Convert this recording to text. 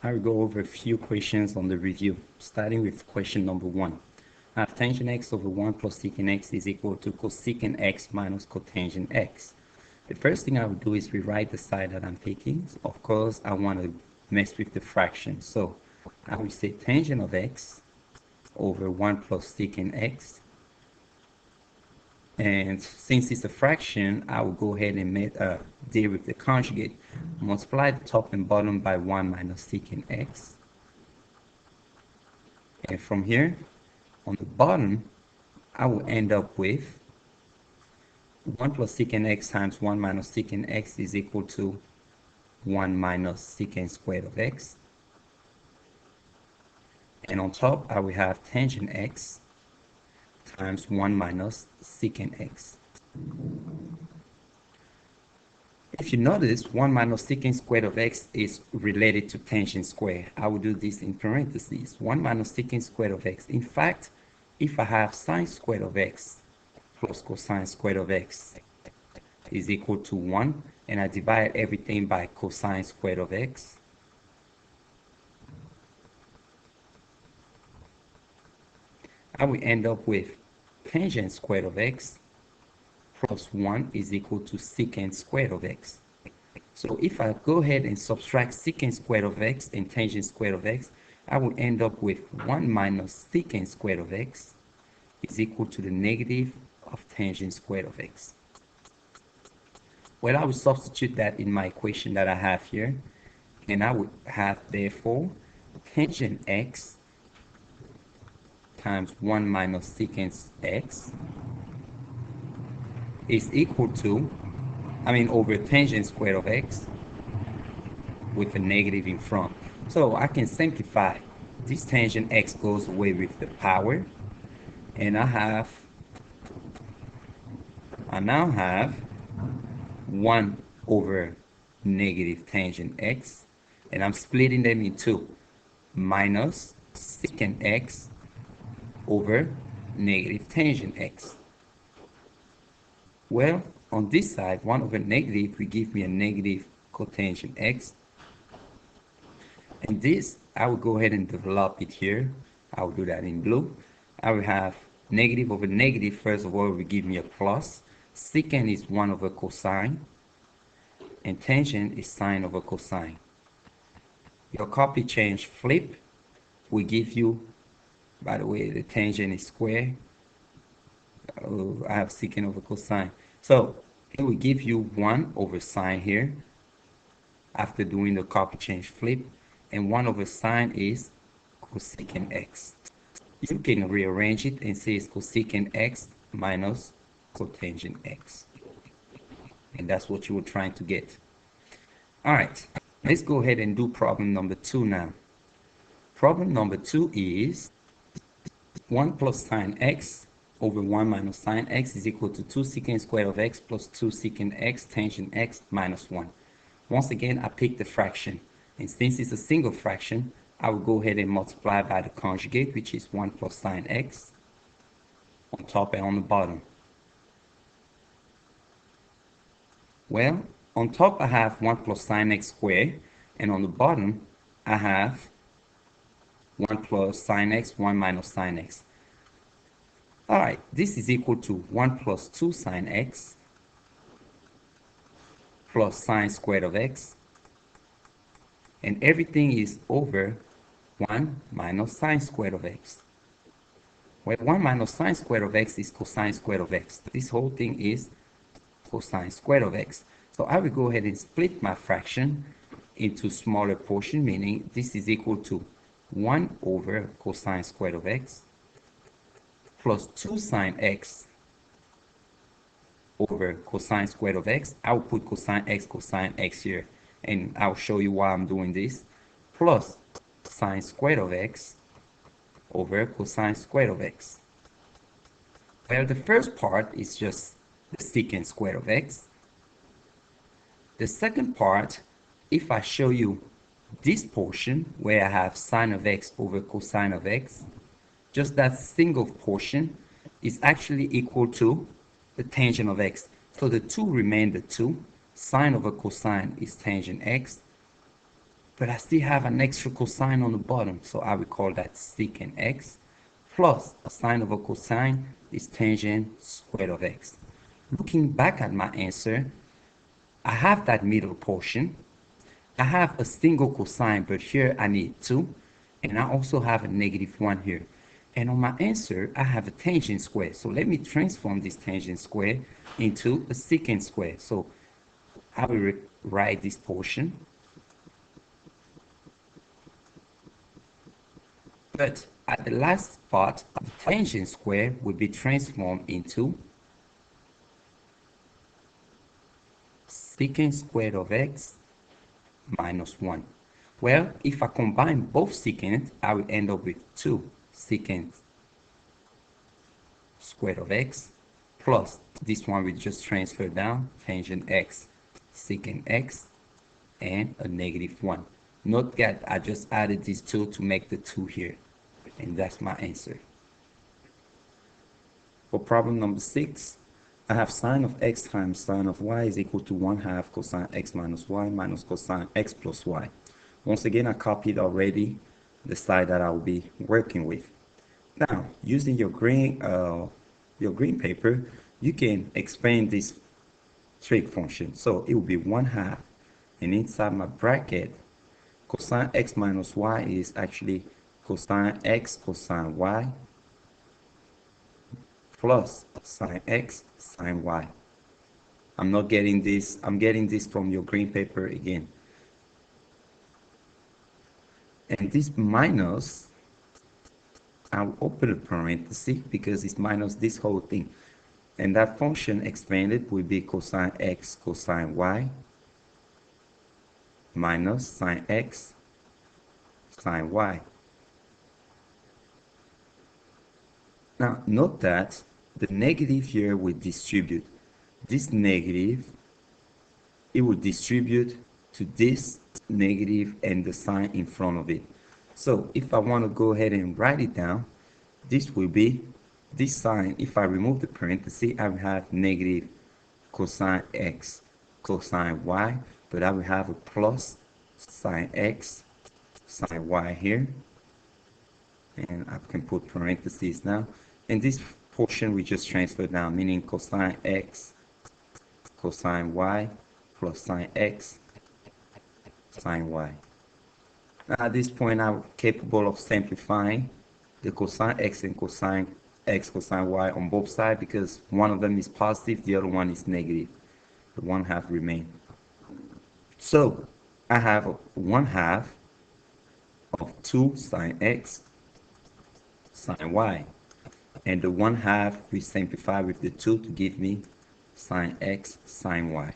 I will go over a few questions on the review, starting with question number 1. I have tangent x over 1 plus secant x is equal to cosecant x minus cotangent x. The first thing I will do is rewrite the side that I'm taking. Of course, I want to mess with the fraction. So I will say tangent of x over 1 plus secant x. And since it's a fraction, I will go ahead and deal with the conjugate. Multiply the top and bottom by 1 minus secant x. And from here, on the bottom, I will end up with 1 plus secant x times 1 minus secant x is equal to 1 minus secant squared of x. And on top, I will have tangent x times 1 minus secant x. If you notice, 1 minus secant squared of x is related to tangent square. I will do this in parentheses. 1 minus secant squared of x. In fact, if I have sine squared of x plus cosine squared of x is equal to 1, and I divide everything by cosine squared of x, I will end up with tangent squared of x plus 1 is equal to secant squared of x. So if I go ahead and subtract secant squared of x and tangent squared of x, I will end up with 1 minus secant squared of x is equal to the negative of tangent squared of x. Well, I will substitute that in my equation that I have here, and I would have, therefore, tangent x times 1 minus secant x is equal to, over tangent squared of x with a negative in front. So I can simplify. This tangent x goes away with the power, and I now have 1 over negative tangent x, and I'm splitting them in two, minus secant x over negative tangent x. Well, on this side, 1 over negative will give me a negative cotangent x. And this, I will go ahead and develop it here. I will do that in blue. I will have negative over negative, first of all, will give me a plus. Secant is 1 over cosine, and tangent is sine over cosine. Your copy change flip will give you, by the way, the tangent is square. I have secant over cosine. So it will give you 1 over sine here after doing the copy change flip, and 1 over sine is cosecant x. You can rearrange it and say it's cosecant x minus cotangent x. And that's what you were trying to get. All right, let's go ahead and do problem number 2 now. Problem number 2 is 1 plus sine x over 1 minus sine x is equal to 2 secant squared of x plus 2 secant x tangent x minus 1. Once again, I pick the fraction. And since it's a single fraction, I will go ahead and multiply by the conjugate, which is 1 plus sine x on top and on the bottom. Well, on top I have 1 plus sine x squared, and on the bottom I have 1 plus sine x, 1 minus sine x. All right, this is equal to 1 plus 2 sine x plus sine squared of x, and everything is over 1 minus sine squared of x. Well, 1 minus sine squared of x is cosine squared of x. This whole thing is cosine squared of x. So I will go ahead and split my fraction into smaller portion, meaning this is equal to 1 over cosine squared of x plus 2 sine x over cosine squared of x. I will put cosine x here, and I'll show you why I'm doing this, plus sine squared of x over cosine squared of x. Well, the first part is just the secant squared of x. The second part, if I show you this portion where I have sine of x over cosine of x, just that single portion is actually equal to the tangent of x. So the 2 remain the 2. Sine over cosine is tangent x. but I still have an extra cosine on the bottom, so I will call that secant x plus a sine over cosine is tangent squared of x. Looking back at my answer, I have that middle portion. I have a single cosine, but here I need two, and I also have a -1 here. And on my answer, I have a tangent square. So let me transform this tangent square into a secant square. So I will write this portion. But at the last part, the tangent square will be transformed into secant squared of x minus 1. Well, if I combine both secant, I will end up with 2 secant squared of x plus this one we just transfer down, tangent x, secant x, and a -1. Note that I just added these two to make the 2 here, and that's my answer. For problem number 6, I have sine of x times sine of y is equal to 1/2 cosine x minus y minus cosine x plus y. Once again, I copied already the side that I will be working with. Now, using your green paper, you can expand this trig function. So it will be 1/2, and inside my bracket, cosine x minus y is actually cosine x cosine y plus sine x sine y. I'm not getting this, I'm getting this from your green paper again. And this minus, I'll open a parenthesis because it's minus this whole thing. And that function expanded will be cosine x cosine y minus sine x sine y. Now note that the negative here will distribute. This negative, it will distribute to this negative and the sign in front of it. So if I want to go ahead and write it down, this will be this sign. If I remove the parenthesis, I will have negative cosine x cosine y, but I will have a plus sine x sine y here, and I can put parentheses now, and this portion we just transfer down, meaning cosine x cosine y plus sine x sine y. Now at this point, I'm capable of simplifying the cosine x and cosine x cosine y on both sides, because one of them is positive, the other one is negative. The 1/2 remain. So I have 1/2 of 2 sine x sine y, and the 1/2 we simplify with the 2 to give me sine x sine y.